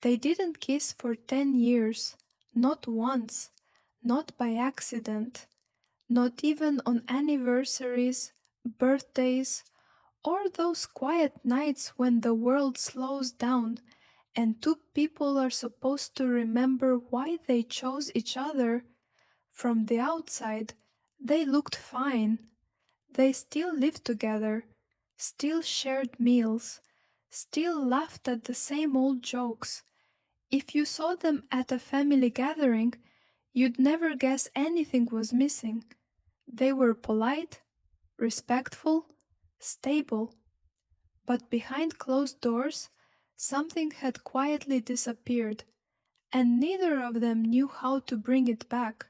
They didn't kiss for 10 years, not once, not by accident, not even on anniversaries, birthdays, or those quiet nights when the world slows down and two people are supposed to remember why they chose each other. From the outside, they looked fine. They still lived together, still shared meals, still laughed at the same old jokes. If you saw them at a family gathering, you'd never guess anything was missing. They were polite, respectful, stable. But behind closed doors, something had quietly disappeared, and neither of them knew how to bring it back.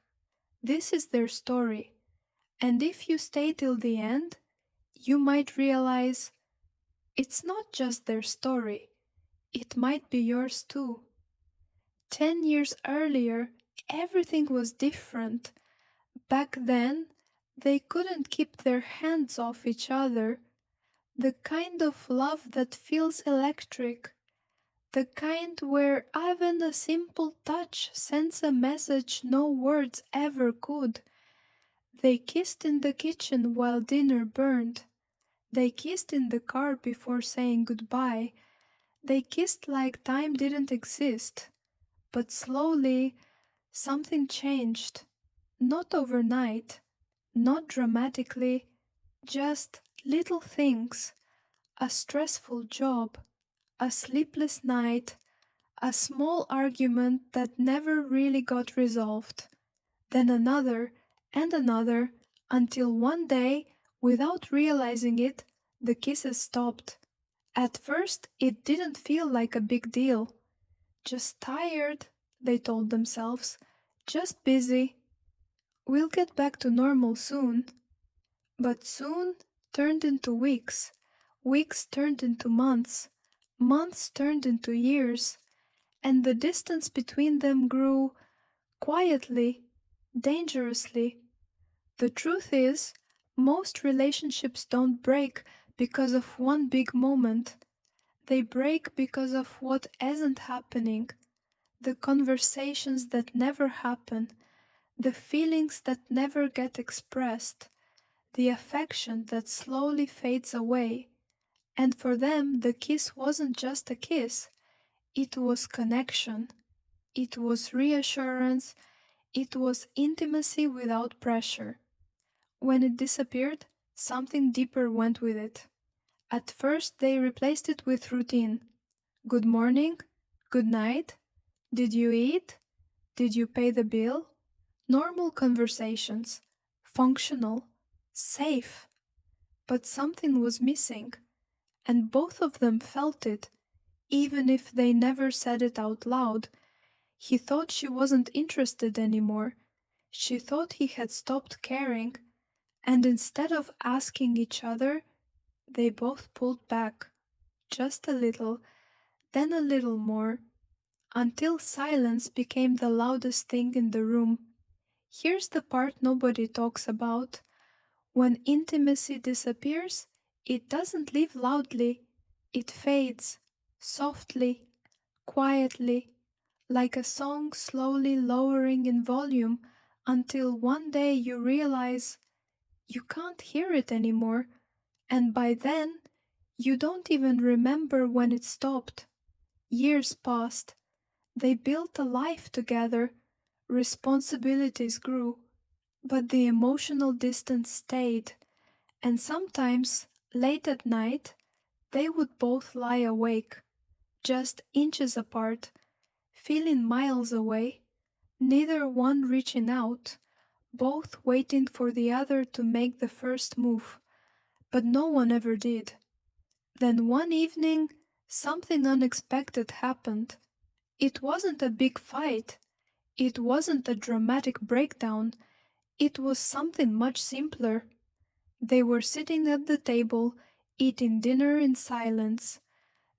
This is their story, and if you stay till the end, you might realize it's not just their story, it might be yours too. 10 years earlier, everything was different. Back then, they couldn't keep their hands off each other. The kind of love that feels electric. The kind where even a simple touch sends a message no words ever could. They kissed in the kitchen while dinner burned. They kissed in the car before saying goodbye. They kissed like time didn't exist. But slowly, something changed. Not overnight, not dramatically, just little things. A stressful job, a sleepless night, a small argument that never really got resolved. Then another and another, until one day, without realizing it, the kisses stopped. At first, it didn't feel like a big deal. Just tired, they told themselves. Just busy. We'll get back to normal soon. But soon turned into weeks. Weeks turned into months. Months turned into years. And the distance between them grew quietly, dangerously. The truth is, most relationships don't break because of one big moment. They break because of what isn't happening. The conversations that never happen, the feelings that never get expressed, the affection that slowly fades away. And for them, the kiss wasn't just a kiss. It was connection. It was reassurance. It was intimacy without pressure. When it disappeared, something deeper went with it. At first, they replaced it with routine. Good morning, good night, did you eat? Did you pay the bill? Normal conversations, functional, safe. But something was missing, and both of them felt it, even if they never said it out loud. He thought she wasn't interested anymore. She thought he had stopped caring, and instead of asking each other, they both pulled back, just a little, then a little more, until silence became the loudest thing in the room. Here's the part nobody talks about. When intimacy disappears, it doesn't leave loudly. It fades, softly, quietly, like a song slowly lowering in volume until one day you realize you can't hear it anymore, and by then, you don't even remember when it stopped. Years passed. They built a life together. Responsibilities grew. But the emotional distance stayed. And sometimes, late at night, they would both lie awake, just inches apart, feeling miles away, neither one reaching out, both waiting for the other to make the first move. But no one ever did. Then one evening, something unexpected happened. It wasn't a big fight. It wasn't a dramatic breakdown. It was something much simpler. They were sitting at the table, eating dinner in silence.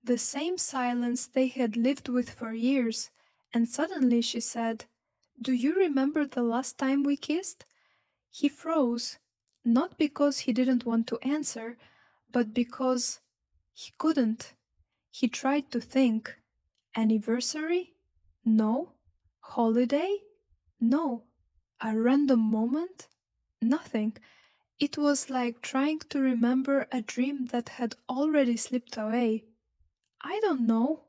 The same silence they had lived with for years, and suddenly she said, "Do you remember the last time we kissed?" He froze, not because he didn't want to answer, but because he couldn't. He tried to think, Anniversary? No. Holiday? No. A random moment? Nothing. It was like trying to remember a dream that had already slipped away. I don't know,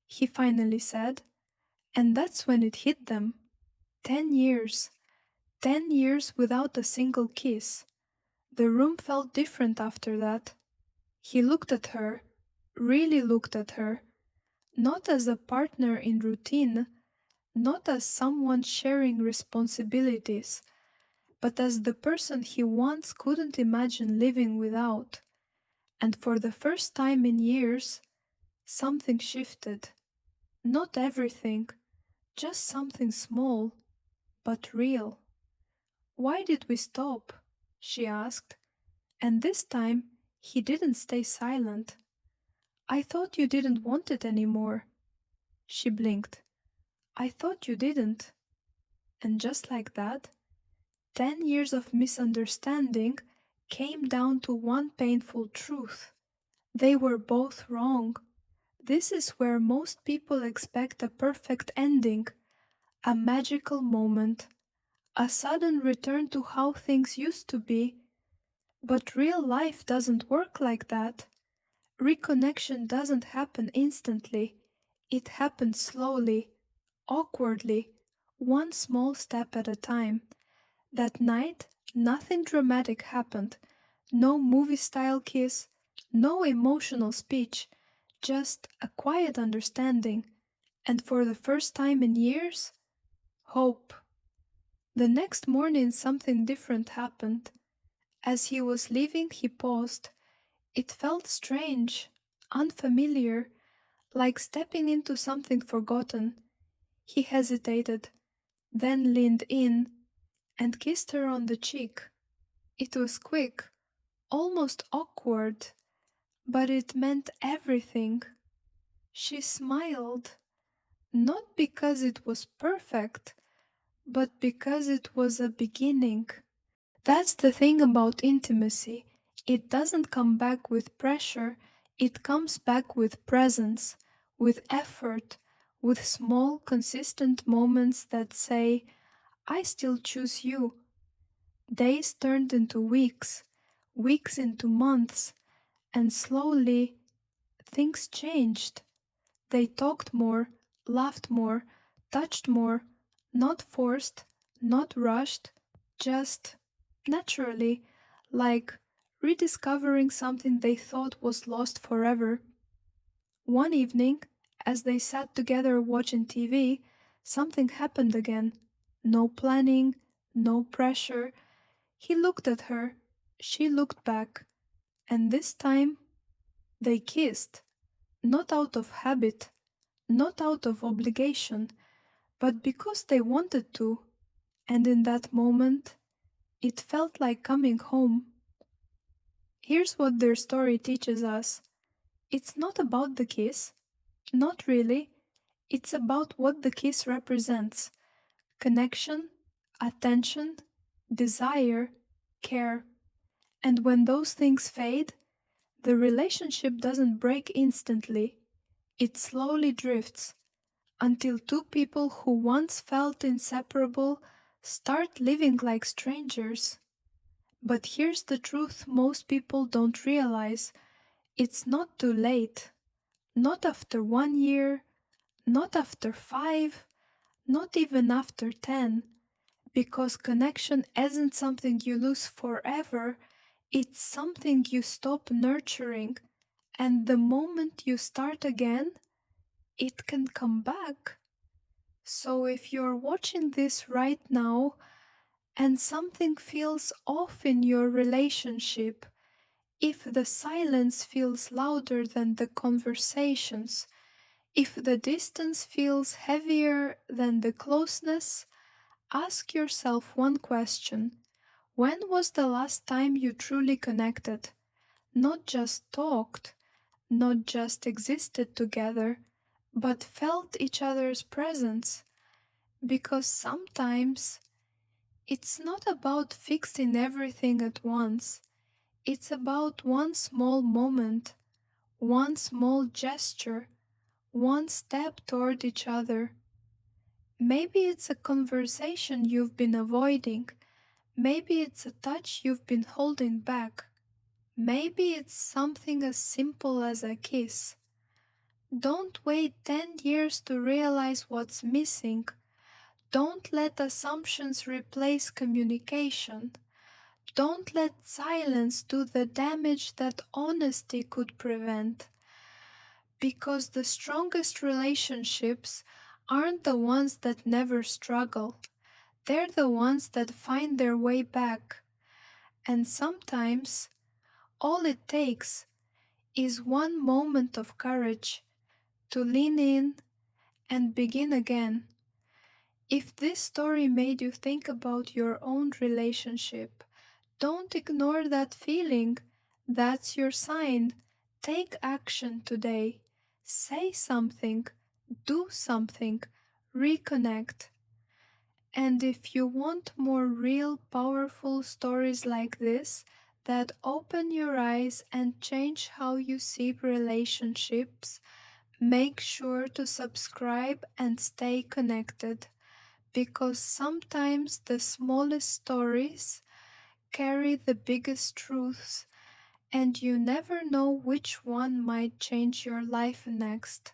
he finally said. And that's when it hit them. 10 years. 10 years without a single kiss. The room felt different after that. He looked at her, really looked at her, not as a partner in routine, not as someone sharing responsibilities, but as the person he once couldn't imagine living without. And for the first time in years, something shifted. Not everything, just something small, but real. Why did we stop? She asked. And this time, he didn't stay silent. I thought you didn't want it anymore. She blinked. I thought you didn't. And just like that, 10 years of misunderstanding came down to one painful truth. They were both wrong. This is where most people expect a perfect ending, a magical moment, a sudden return to how things used to be. But real life doesn't work like that. Reconnection doesn't happen instantly. It happens slowly, awkwardly, one small step at a time. That night, nothing dramatic happened. No movie-style kiss, no emotional speech, just a quiet understanding. And for the first time in years, hope. The next morning, something different happened. As he was leaving, he paused. It felt strange, unfamiliar, like stepping into something forgotten. He hesitated, then leaned in and kissed her on the cheek. It was quick, almost awkward, but it meant everything. She smiled, not because it was perfect, but because it was a beginning. That's the thing about intimacy. It doesn't come back with pressure, it comes back with presence, with effort, with small, consistent moments that say, I still choose you. Days turned into weeks, weeks into months, and slowly things changed. They talked more, laughed more, touched more, not forced, not rushed, just naturally, like rediscovering something they thought was lost forever. One evening, as they sat together watching TV, something happened again. No planning, no pressure. He looked at her, she looked back, and this time they kissed, not out of habit, not out of obligation, but because they wanted to, and in that moment, it felt like coming home. Here's what their story teaches us. It's not about the kiss, not really. It's about what the kiss represents: connection, attention, desire, care. And when those things fade, the relationship doesn't break instantly. It slowly drifts until two people who once felt inseparable start living like strangers. But here's the truth most people don't realize. It's not too late. Not after 1 year, not after 5, not even after 10. Because connection isn't something you lose forever, it's something you stop nurturing. And the moment you start again, it can come back. So if you're watching this right now and something feels off in your relationship, if the silence feels louder than the conversations, if the distance feels heavier than the closeness, ask yourself one question. When was the last time you truly connected? Not just talked, not just existed together, but felt each other's presence. Because sometimes it's not about fixing everything at once. It's about one small moment, one small gesture, one step toward each other. Maybe it's a conversation you've been avoiding. Maybe it's a touch you've been holding back. Maybe it's something as simple as a kiss. Don't wait 10 years to realize what's missing. Don't let assumptions replace communication. Don't let silence do the damage that honesty could prevent. Because the strongest relationships aren't the ones that never struggle. They're the ones that find their way back. And sometimes all it takes is one moment of courage to lean in and begin again. If this story made you think about your own relationship, don't ignore that feeling. That's your sign. Take action today. Say something, do something, reconnect. And if you want more real, powerful stories like this that open your eyes and change how you see relationships, make sure to subscribe and stay connected, because sometimes the smallest stories carry the biggest truths, and you never know which one might change your life next.